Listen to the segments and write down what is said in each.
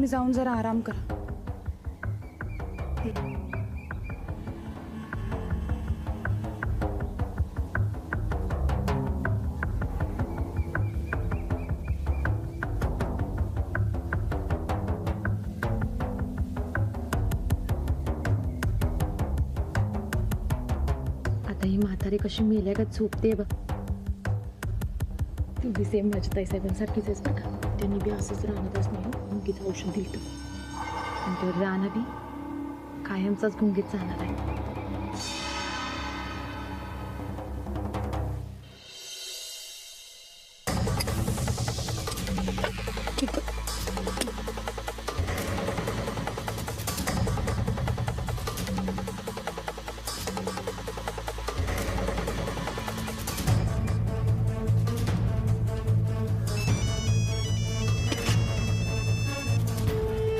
तुम्ही जाऊन जरा आराम करा. आता ही म्हातारी कशी मेल्या का झोपते बघ. ती बी सेम माझ्या ताईसाहेबांसारखीच आहेस बघा. त्यांनी बी असंच राहणारच नाही गुंगीचं औषध दिलं आणि ते राहणं बी कायमचाच गुंगीत जाणार आहे.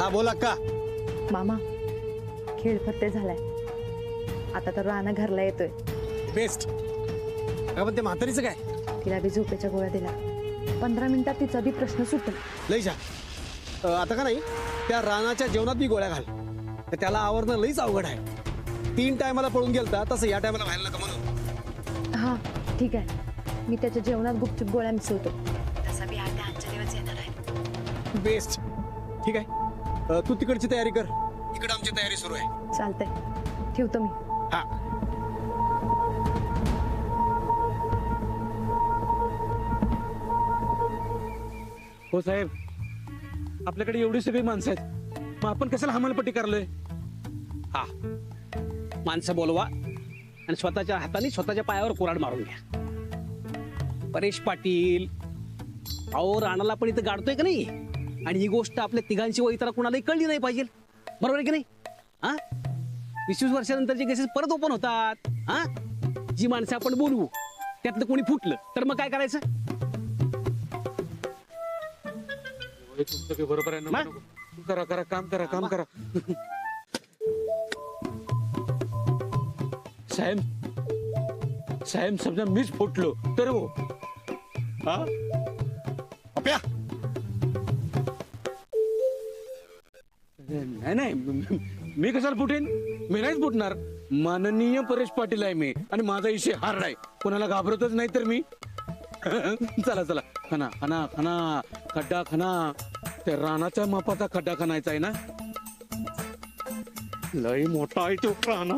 हा बोला का मामा खेळ फत्ते झालाय. आता तर राणा घरला येतोय. बेस्ट. अगं पण ते म्हातारीचं काय? तिला बी झोपेच्या गोळ्या दिला. 15 मिनिटात तिचा बी प्रश्न सुटला. लई छान. आता का नाही त्या रानाच्या जेवणात बी गोळ्या घाल. तर त्याला आवरणं लईच अवघड आहे. 3 टायमाला पळून गेलता तसं या टायमाला व्हायला नका म्हणून. हा ठीक आहे. मी त्याच्या जेवणात गुपचूप गोळ्या मिसळतो. तसा बी आता आजच्या दिवस येणार आहे. बेस्ट. ठीक आहे. तू तिकडची तयारी कर. इकडे आमची तयारी सुरू आहे. चालतंय. ठेवतो मी. हा. हो साहेब, आपल्याकडे एवढी सगळी माणसं आहेत, मग आपण कशाला हमालपट्टी करलोय? हा, माणसं बोलवा आणि स्वतःच्या हाताने स्वतःच्या पायावर कुऱ्हाड मारून घ्या. परेश पाटील अहो राणाला पण इथं गाडतोय का नाही, आणि ही गोष्ट आपल्या तिघांची व इतर कुणालाही कळली नाही पाहिजे. बरोबर आहे की नाही? हा, 20 वर्षानंतरचे केसेस परत ओपन होतात. हा, जी माणसं आपण बोलवू त्यातलं कोणी फुटलं तर मग काय करायचं? तुमचं बरोबर आहे ना. करा करा काम करा काम करा. साहेब साहेब समजा मीच फुटलो तर हो. हा अप्या. नाही नाही मी कशाला फुटेन? मी नाहीच फुटणार. माननीय परेश पाटील आहे मी आणि माझा विषय हार्ड आहे. कोणाला घाबरतच नाही तर मी. चला चला खना खना खना खड्डा खना. त्या रानाच्या मापाचा खड्डा खणायचा आहे ना. लई मोठा आहे तो राणा.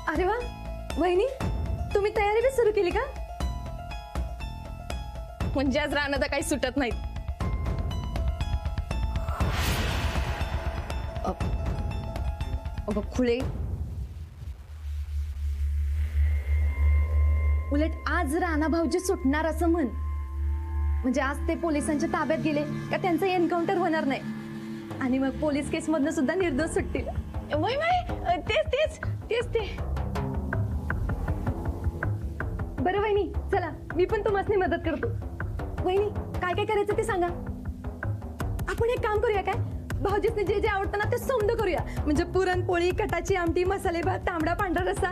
अरे वा वहिनी, तुम्ही तयारी बी सुरू केली का? म्हणजे आज राणादा काही सुटत नाहीत. अगं खुळे, उलट आज राणा भाऊजी सुटणार असं म्हण. म्हणजे आज ते पोलिसांच्या ताब्यात गेले का त्यांचं एन्काउंटर होणार नाही आणि मग पोलीस केस मधनं सुद्धा निर्दोष सुटतील. वय वय तेच तेच तेच ते. बरं वहिनी चला, मी पण तुम्हाला मदत करतो. वहिनी काय काय करायचं ते सांगा. आपण एक काम करूया काय, भाऊजीसने जे जे आवडतं ना ते सौंद करूया. म्हणजे पुरणपोळी, कटाची आमटी, मसाले भात, तांबडा पांढरा रस्सा.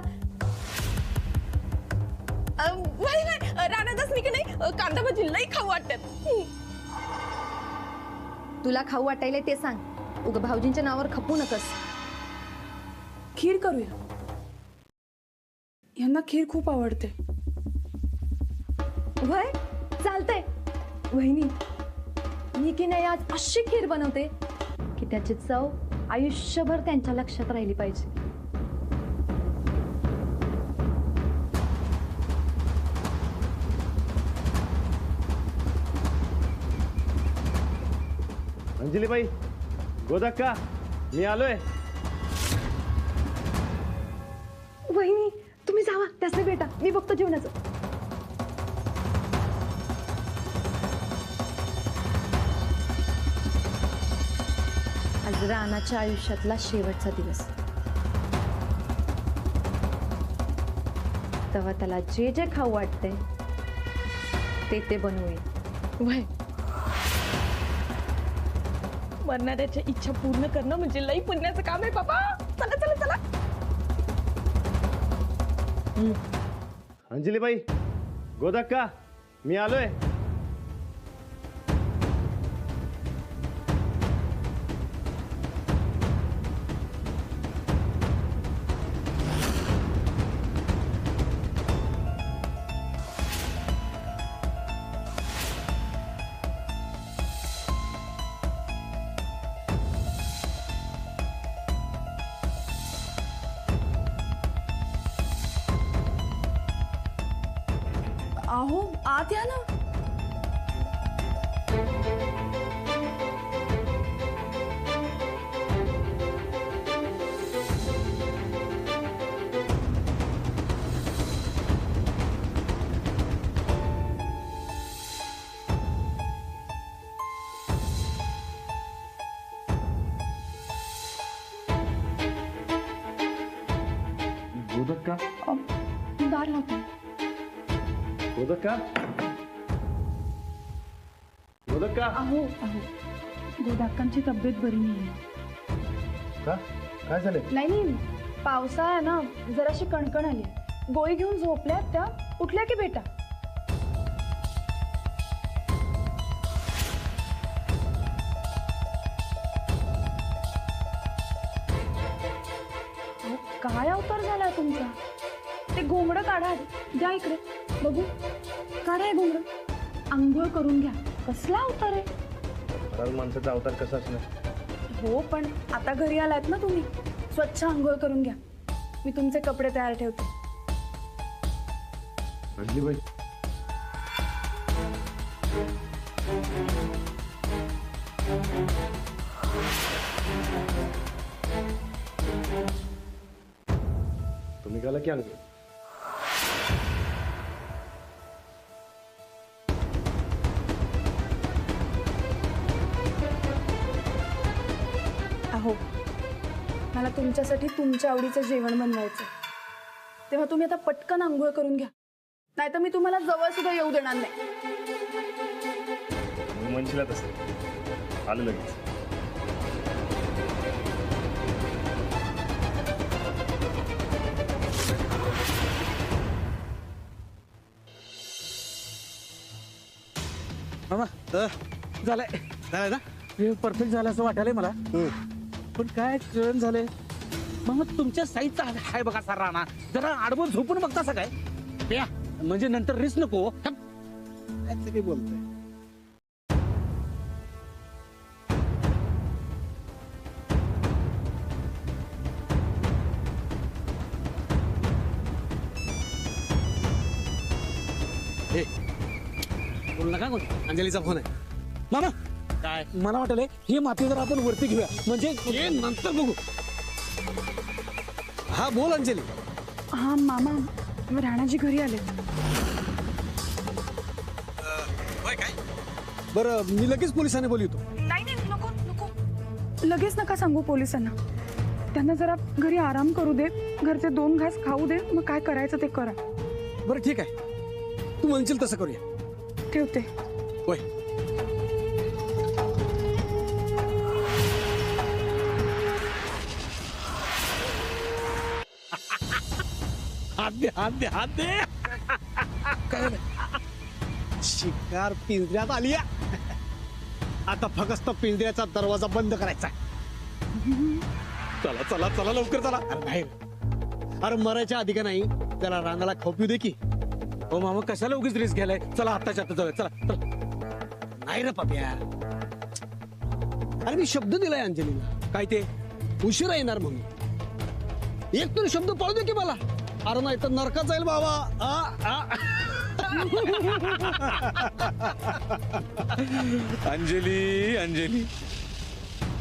वय वय राणादासनी की नाही कांदा भजी लई खाऊ वाटतात. तुला खाऊ वाटायला ते सांग. उग भाऊजींच्या नावावर खपू नकस. खीर करूया. यांना खीर खूप आवडते. वय चालतंय. वहिनी मी की नाही आज अशी खीर बनवते की त्याची चव आयुष्यभर त्यांच्या लक्षात राहिली पाहिजे. अंजलीबाई, गोदाक्का, मी आलोय. वहिनी तुम्ही जावा, त्याचे बेटा मी बघतो जेवणाचं. आज रानाच्या आयुष्यातला शेवटचा दिवस. तेव्हा त्याला जे जे खाऊ वाटते ते बनवूया. वय मरणाऱ्याच्या इच्छा पूर्ण करणं म्हणजे लई पुण्याचं काम आहे बाबा. चला चला चला. अंजलीबाई, गोदक्का, मी आलोय. अहो आत या ना. गोदक्का, दार लावतो. गोदक्का, गोदक्का. अहो अहो गोदाक्कांची तब्येत बरी नाही. का? काय झालंय? नाही पावसाळा आहे ना, जराशी कणकण आली. गोळी घेऊन झोपल्यात त्या, उठल्या की बेटा? अहो, काय अवतार झालाय तुमचा? ते घोंगडं काढा, द्या इकडे बघू. काढा हे घोंगडं, आंघोळ करून घ्या. कसला अवतार आहे? माणसाचा अवतार कसा असणार? हो पण आता घरी आलात ना तुम्ही, स्वच्छ आंघोळ करून घ्या. मी तुमचे कपडे तयार ठेवते. अंजलीबाई, तुम्ही गेला की आणलं? अहो मला तुमच्यासाठी तुमच्या आवडीचं जेवण बनवायचं, तेव्हा तुम्ही आता पटकन आंघोळ करून घ्या, नाहीतर मी तुम्हाला जवळ सुद्धा येऊ देणार नाही. म्हणशीला तसं आलं लगेच. मामा झालंय झालं ना? हे परफेक्ट झालं असं वाटायलंय मला. पण काय कळण झालंय मग तुमच्या साईडचा हाय बघा सर राणा, जरा आडवं झोपून बघता काय प्या, म्हणजे नंतर रिस्क नको. काय ते बोलतोय? बोल नका कोण. अंजलीचा फोन आहे. मामा काय मला वाटलंय हे माती जर आपण वरती घेऊया, म्हणजे हे नंतर बघू. हा बोल अंजली. हा मामा, राणाजी घरी आले. काय? बरं मी लगेच पोलिसांना बोलवतो. नाही नाही नको नको, लगेच नका सांगू पोलिसांना. त्यांना जरा घरी आराम करू दे, घरचे 2 घास खाऊ दे, मग काय करायचं ते करा. बरं ठीक आहे, तू म्हणशील तसं करूया. ठेवते. होय. हात दे हात दे हात दे. काय शिकार पिंजऱ्यात आली आहे. आता फक्त पिंजऱ्याचा दरवाजा बंद करायचा. चला चला चला लवकर चला. अरे नाही, अरे मरायच्या आधी का नाही त्याला रानाला खाऊ पिऊ दे की. हो मामा कशाला उगीच रिस्क घ्यायलाय. चला आत्ताच्या आता जाऊया. चला चला. नाही रे पाप्या, अरे मी शब्द दिलाय अंजलीला. काय ते उशिरा येणार म्हणून. एक तरी शब्द पाळू दे की मला. अरे नाही तर नरकात जाईल बाबा. अंजली अंजली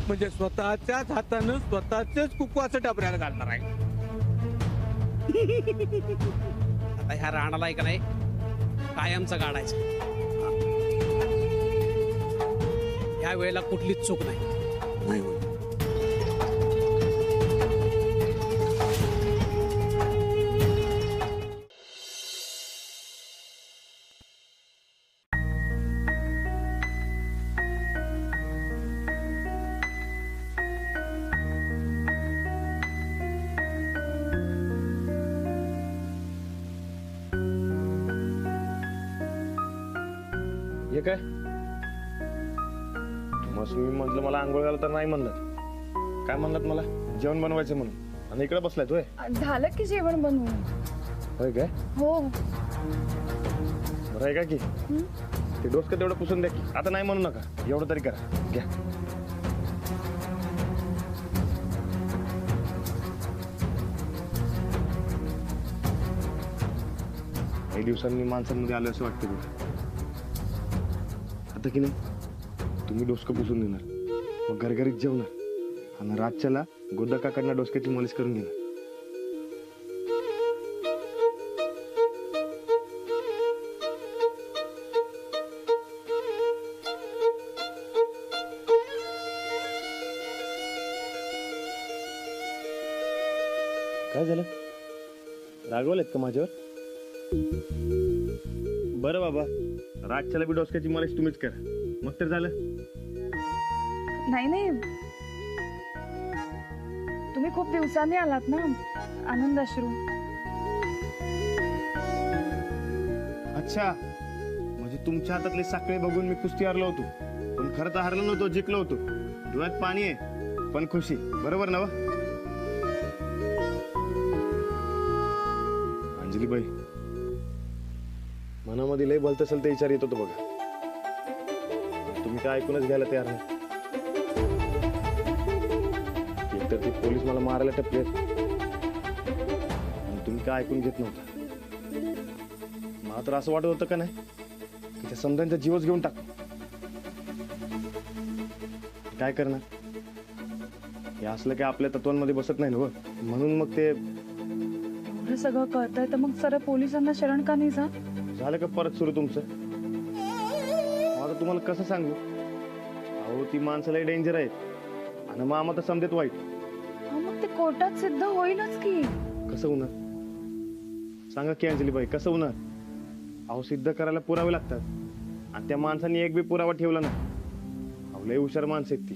म्हणजे स्वतःच्याच हातानं स्वतःच्याच कुकवाचं टबऱ्याला घालणार आहे. आता ह्या राणाला आहे का नाही कायमचं काढायचं. ह्या वेळेला कुठलीच चूक नाही. नाही होत. हे काय मग मी म्हटलं मला आंघोळ घाला तर नाही म्हणलं. काय म्हणलात मला जेवण बनवायचं म्हणून आणि इकडे बसलाय तोय. झालं की जेवण बनवून. होय काय हो. बरं आहे का की ते डोसकं तेवढं पुसून द्या की. आता नाही म्हणू नका, एवढं तरी करा. घ्या. काही दिवसांनी माणसांमध्ये आलं असं वाटतं बघा. आता की नाही तुम्ही डोसकं पुसून देणार, मग घरघरीत जेवणार आणि रातच्याला गोदा काकांना डोसक्याची मालिश करून घेणार. काय झालं, रागवलेत का माझ्यावर? बरं बाबा, रातच्याला बी डोसक्याची मालिश तुम्हीच करा, मग तर झालं. नाही नाही, तुम्ही खूप दिवसांनी आलात ना, आनंद अश्रू. अच्छा, म्हणजे तुमच्या हातातले साखळे बघून मी कुस्ती हरलो होतो, पण खरं तर हरलो नव्हतो, जिंकलो होतो. डोळ्यात पाणी आहे पण खुशी, बरोबर ना? अंजलीबाई, मनामध्ये लय भलत असेल ते विचार येत होतो बघा. तुम्ही काय ऐकूनच घ्यायला तयार नाही. एकतर ते पोलीस मला मारायला टपलेत आणि तुम्ही काय ऐकून घेत नव्हता. मला तर असं वाटत होतं का नाही की त्या समजांचा जीवच घेऊन टाक. काय करणार, हे असलं काय आपल्या तत्वांमध्ये बसत नाही ना, म्हणून मग ते हे सगळं कळतंय तर मग सरळ पोलिसांना शरण का नाही जा? झालं का परत सुरू तुमचं? आता तुम्हाला कसं सांगू, अहो ती माणसाला डेंजर आहेत आणि मामा तर समजेत वाईट. मग ते कोर्टात सिद्ध होईलच की. कसं होणार सांगा की अंजलीबाई, कसं होणार? अहो सिद्ध करायला पुरावे लागतात आणि त्या माणसाने एक बी पुरावा ठेवला नाही. अहो लय हुशार माणसं आहेत ती.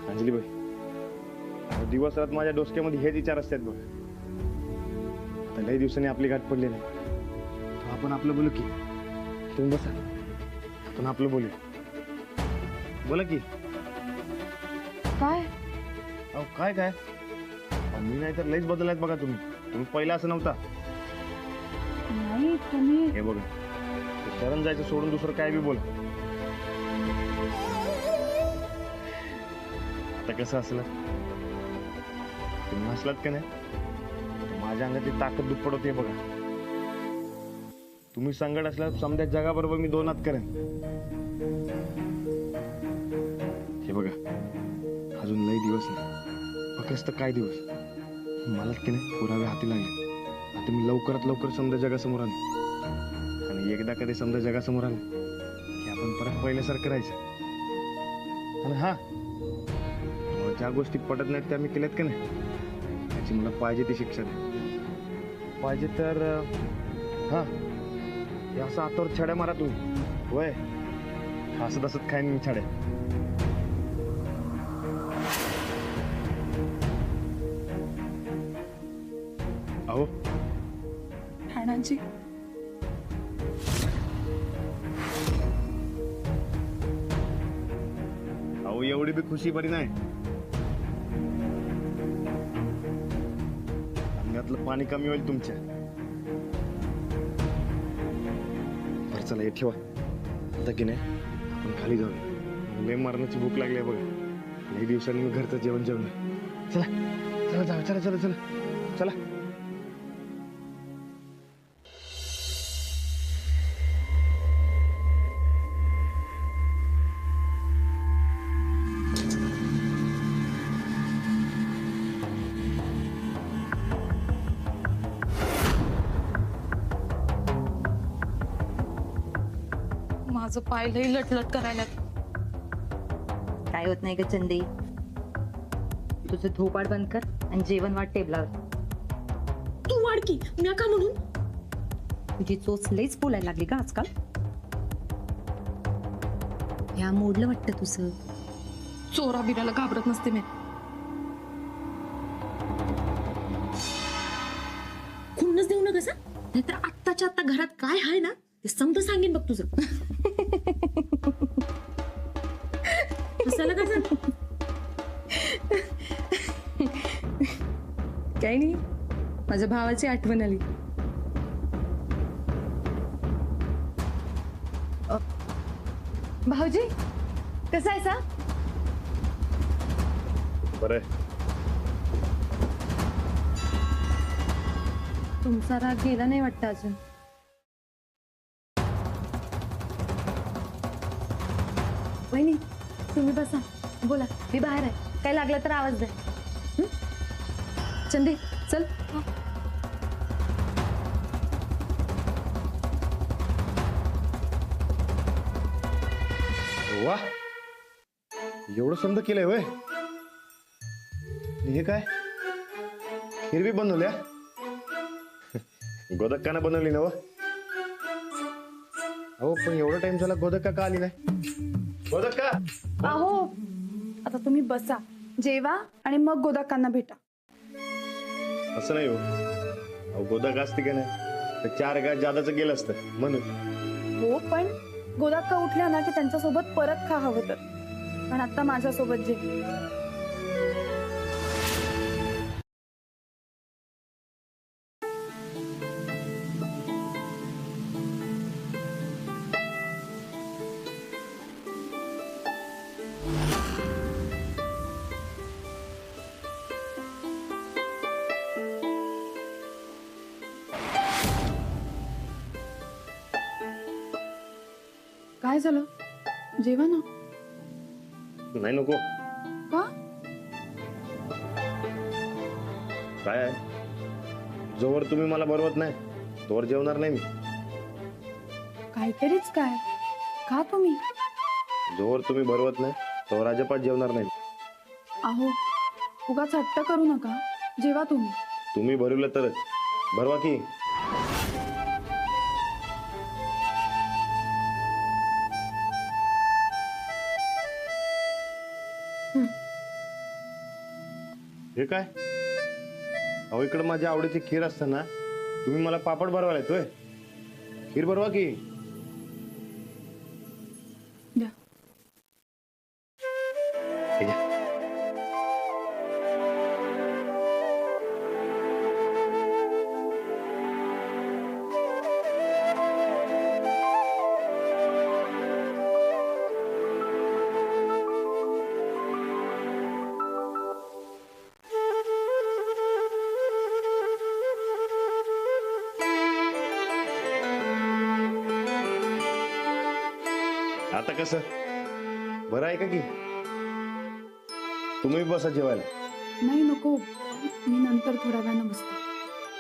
अंजलीबाई, अहो दिवस रात माझ्या डोसक्यामध्ये हेच विचार असतात बघा. आता लय दिवसांनी आपली गाठ पडली नाही, तर आपण आपलं बोलू की. तुम्ही बसा, आपण आपलं बोलू. बोला की. काय अहो काय काय, अहो, मी नाही तर लयच बदललात बघा. तुम्ही पहिला असं नव्हता. नाही तुम्ही हे बघा, ते शरण जायचं सोडून दुसरं काय बी बोला. आता कसं असलं, तुम्ही हसलात का नाही, माझ्या अंगातली ताकद दुप्पट होते बघा. तुम्ही संकट असल्यास समजा जगाबरोबर मी 2 हात करेन. हे बघा, अजून लई दिवस नाही, फक्त काय दिवस. मला की नाही पुरावे हाती लागले. आता मी लवकरात लवकर समजा जगासमोर आले आणि एकदा कधी समजा जगासमोर आले की आपण परत पहिल्यासारखं राहायचं. आणि हा, मला ज्या गोष्टी पटत नाहीत त्या मी केल्यात का नाही, त्याची मला पाहिजे ती शिक्षा द्या. पाहिजे तर हा, हे असं हातावर छड्या मारा तुम्ही. होय, असं तसंच खाईन मी छड्या. अहो ठाण्याची अहो एवढी बी खुशी बरी नाही. अंगातलं पाणी कमी होईल तुमच्या. बरं चला हे ठेवा. आता की नाही आपण खाली जाऊ. लय मरणाची भूक लागली आहे बघा. लई दिवसांनी मी घरचं जेवण जेवणार. चला चला जाऊ, चला चला चला चला. माझं पाय लई लटलट करायला. काय होत नाही ग चंदी, तुझं धोपाड बंद कर आणि जेवण वाट टेबलावर. तू वाढ की, मी का म्हणून? तुझी चोच लईच बोलायला लागली का आजकाल. या मोडलं वाटतं तुझं. चोरा बिराला घाबरत नसते मी. खुन्नच देऊ नका सा, नाहीतर आत्ताच्या आत्ता घरात काय आहे ना ते समजा सांगेन बघ तुझं. हसायला काय झालं? काही नाही, माझ्या भावाची आठवण आली. भाऊजी कसा आहे सा? बरं तुमचा राग गेला नाही वाटतं अजून. वहिनी तुम्ही बसा, बोला, मी बाहेर आहे, काय लागलं तर आवाज द्या. हं? चंदे चल. वा, एवढं समजा केलंय वय. हे काय खीर बी बनवल्या? गोदक्कानं बनवली ना व? अहो पण एवढा टाइम झाला, गोदक्का का आली नाही? गोदक्का, अहो आता तुम्ही बसा, जेवा आणि मग गोदाकांना भेटा. असं नाही हो. अहो गोदक्का असते का नाही तर 4 गाय जादाचं गेलं असतं म्हणून. हो पण गोदाक्का उठल्या ना की त्यांच्यासोबत परत खा हवं तर, पण आता माझ्यासोबत जे. काय झालं? जेवा ना. नाही नको. का? काय आहे, जोवर तुम्ही मला बरवत नाही तोवर जेवणार नाही मी. काहीतरीच काय? का तुम्ही? जोवर तुम्ही बरवत नाही तोवर अजिबात जेवणार नाही. अहो उगाच हट्ट करू नका, जेवा तुम्ही. तुम्ही भरवलं तरच. भरवा की. हे काय, अहो इकडे माझ्या आवडीची खीर असताना तुम्ही मला पापड भरवायला येतोय. खीर भरवा की. द्या. हे घ्या. आता कसं बरं आहे का की? तुम्ही बसा जेवायला. नाही नको, मी नंतर थोड्या वेळानं बसते.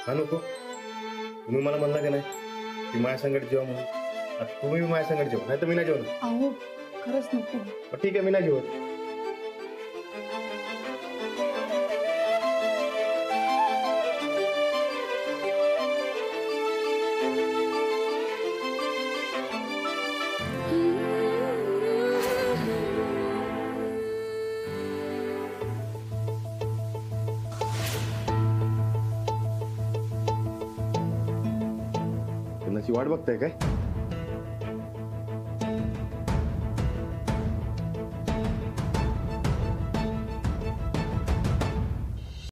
हा नको, तुम्ही मला म्हणला का नाही की माझ्या संकट जेवा म्हणून. आता तुम्ही माझ्या संकट जेवा, नाही तर मी नाही जेवणार. अहो खरंच नको. मग ठीक आहे, मी नाही जेवत. त्यांची वाट बघताय काय?